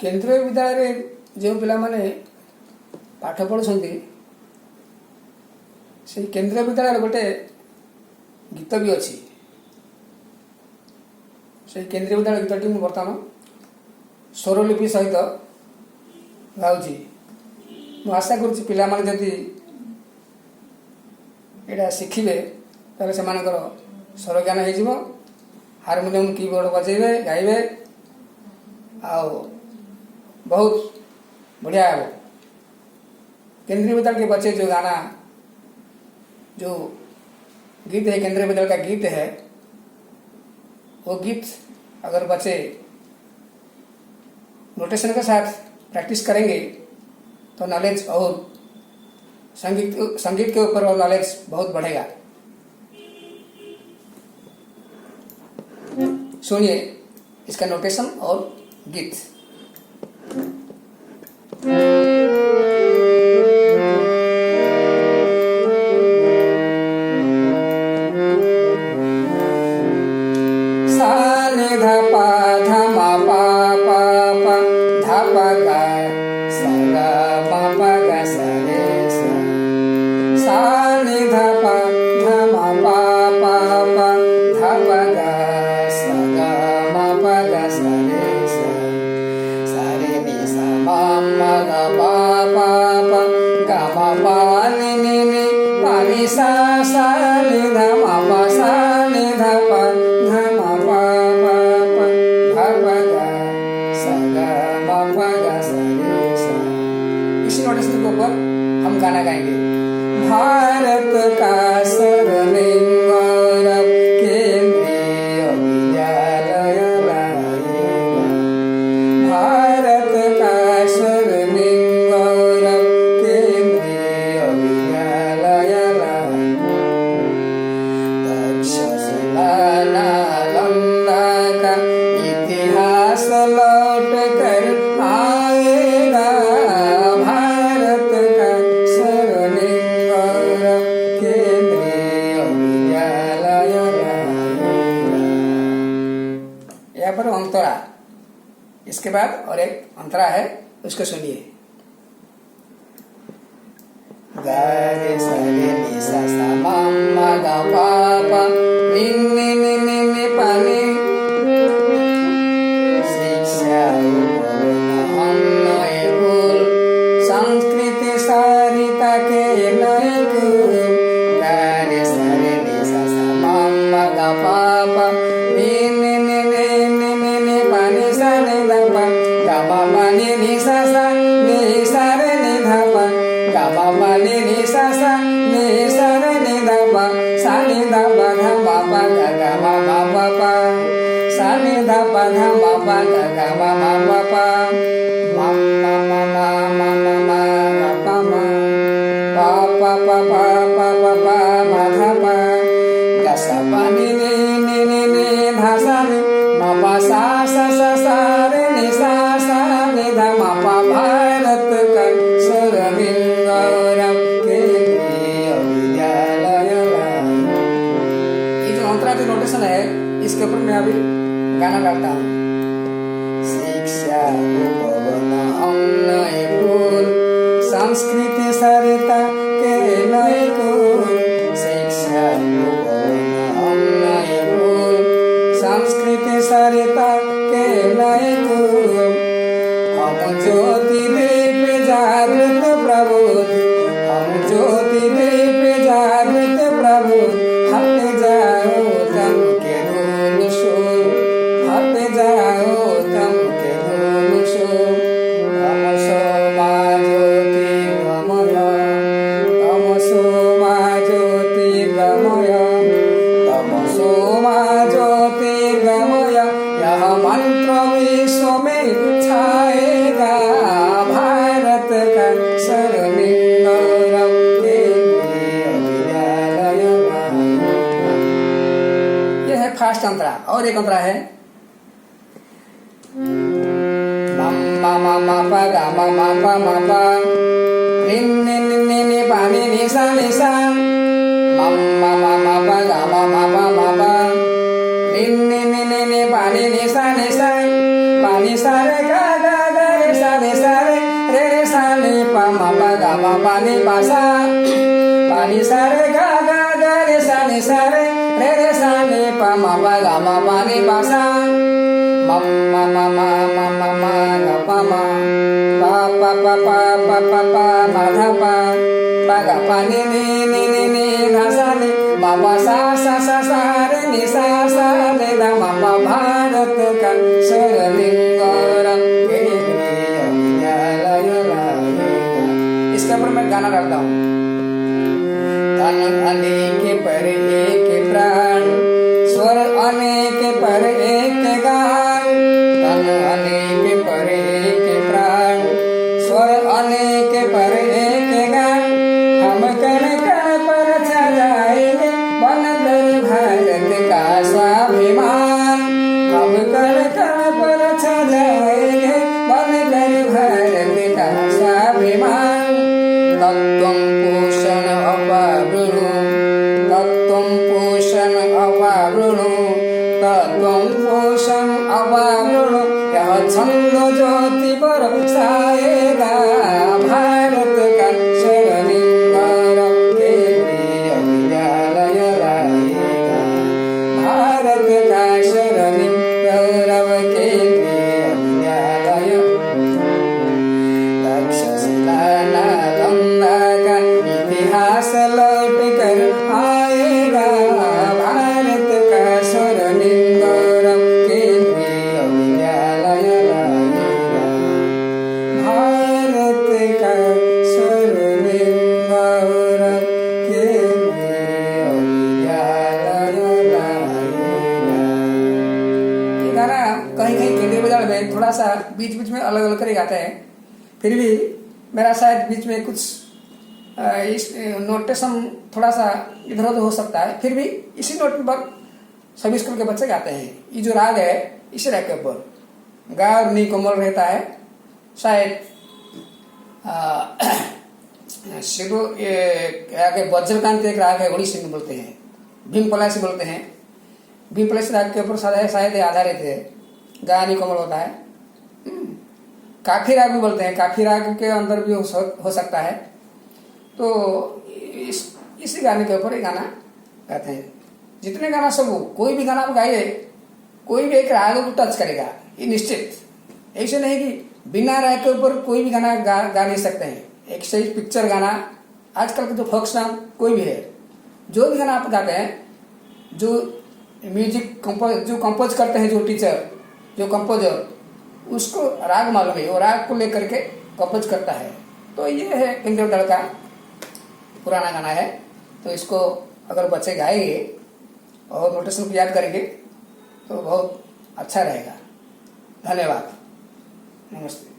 केंद्रीय विद्यालय जो पिला माने पाठ पढ़ुଛନ୍ତି से केंद्रीय विद्यालय गोटे गीत भी अच्छी से केंद्रीय विद्यालय गीतटी मुझे बर्तमान स्वरलिपि सहित गाँची मु आशा करुँच पिला माने जदि यहाँ शिखिबे ताले से स्वर ज्ञान हो हारमोनियम कीबोर्ड बजेबे गाइबे आओ बहुत बढ़िया है। केंद्रीय विद्यालय के बच्चे जो गाना जो गीत है केंद्रीय विद्यालय का गीत है वो गीत अगर बच्चे नोटेशन के साथ प्रैक्टिस करेंगे तो नॉलेज और संगीत के ऊपर और नॉलेज बहुत बढ़ेगा। सुनिए इसका नोटेशन और गीत। सा नि ध पा ध म पा पा पा ध प ग स ग म प ग स रे स सा नि ध पा ध म पा पा पा ध प ग स ग म प ग स रे स सा रे नि सा म म ग पा पा पा ग म पा नि नि पा नि सा सा नि ध म प सा नि ध प ध म प प प ध प ग स ग म प ग स रे स। इसी नोटेशन के ऊपर हम गाना गाएंगे। भारत का स्वर्णिम गौरव केंद्रीय विद्यालय लाएगा। भारत का स्वर्णिम गौरव केंद्रीय विद्यालय लाएगा। तक्षशिला नालंदा का इतिहास लौट कर आएगा। भारत का स्वर्णिम गौरव केंद्रीय विद्यालय लाएगा। यहाँ पर अंतरा, इसके बाद और एक अंतरा है उसको सुनिए। ग रे स रे नि सा सा म म ग पा पा नि नि पा नि। शिक्षा नए फूल संस्कृति सारिता के नए फूल। ग रे स रे नि सा सा म म ग पा पा नि पा नि सा नि ध पा ग म प नि सा सा नि सा रे नि ध पा ग म प नि सा सा नि सा रे नि ध पा सा नि ध प ध म प ग ग म प प सा नि ध प ध म प ग ग म प प म म म म म म ग प म प प प प प प म ध प ग स प नि ध सा नि म प सा सा सा सा रे नि सा सा नि ध म प। भारत का स्वर्णिम गौरव केंद्रीय विद्यालय लाएगा। ये जो अंतरा जो नोटेशन है इसके ऊपर मैं अभी गाना गाता हूँ। शिक्षा उपवन हम नए फूल संस्कृति सरिता के नए कुल। शिक्षा उपवन हम नए फूल संस्कृति सरिता के नए कुल। हम ज्योति दीप जागृत प्रबोध हम ज्योति दीप जागृत प्रबोध। हट जाओ तम के धूल शोर हट जाओ तम के धूल शोर। तमसो मा ज्योतिर्गमय तमसो मा ज्योतिर्गमय तमसो मा ज्योतिर्गमय। यह मंत्र विश्व में छाएगा। भारत का स्वर्णिम गौरव केंद्रीय विद्यालय लाएगा। यह है फास्ट अंतरा। और एक अंतरा है म म म प ग म म प म प नि पा नि सा नि सा म म म प ग म म प म प नि मा पा नी पा सा पा नी सा रे गा गा गा रे सा नी सा रे सा नी पा मा पा गा मा पा नी पा सा मा मा मा मा मा मा मा गा पा मा पा पा पा पा पा पा पा मा धा पा पा गा पा नी नी नी नी नी धा सा नी मा पा सा सा सा सा रे नी सा सा रे धा मा पा भारत का स्वरलिंगरम इसके ऊपर मैं गाना डालता हूँ। तन अनेक पर एक प्राण स्वर अनेक पर एक गान तन अनेक पर एक प्राण स्वर अनेक पर एक गान हम कण कण पर छा जाएंगे बनकर भारत का स्वाभिमान हम कण कण पर छा जाएंगे बनकर भारत का स्वाभिमान तत्त्वं पोषण अपावृणु तत्त्वं पोषण अपावृणु तत्त्वं पोषण अपावृणु यह छंद ज्योति बरसाएगा भारत का स्वरलिंगरम केंद्रीय विद्यालय लाएगा भारत का स्वरलिंगरम केंद्रीय विद्यालय तक्षशिला नालंदा का इतिहास लौट कर आएगा भारत का स्वरलिंगरम केंद्रीय विद्यालय लाएगा भारत का स्वरलिंगरम केंद्रीय विद्यालय लाएगा। ये गाना कहीं कहीं केंद्रीय विद्यालय में थोड़ा सा बीच बीच में अलग अलग कर गाते हैं, फिर भी मेरा शायद बीच में कुछ इस नोटेशन थोड़ा सा इधर उधर हो सकता है, फिर भी इसी नोट पर सभी स्कूल के बच्चे गाते हैं। ये जो राग है इसी राग के ऊपर गा और नी कोमल रहता है। शायद शिव आगे वज्रकांत एक राग है, उड़ीसी में बोलते हैं, भीम पलासी बोलते हैं। भीम पलासी राग के ऊपर शायद आधारित है, गा नी कोमल होता है। काफी राग भी बोलते हैं, काफी राग के अंदर भी हो सकता है। तो इसी गाने के ऊपर ये गाना गाते हैं। जितने गाना सब कोई भी गाना आप गाइए, कोई भी एक राग को टच करेगा, ये निश्चित। ऐसे नहीं कि बिना राग के ऊपर कोई भी गाना गा नहीं सकते हैं। एक सही पिक्चर गाना, आजकल के जो फोक सॉन्ग कोई भी है, जो भी गाना आप गाते हैं, जो म्यूजिक जो कंपोज करते हैं, जो टीचर, जो कंपोजर, उसको राग मालूम है, वो राग को लेकर के कंपोज करता है। तो ये है केंद्रीय विद्यालय का पुराना गाना है। तो इसको अगर बच्चे गाएंगे और नोटेशन को याद करेंगे तो बहुत अच्छा रहेगा। धन्यवाद, नमस्ते।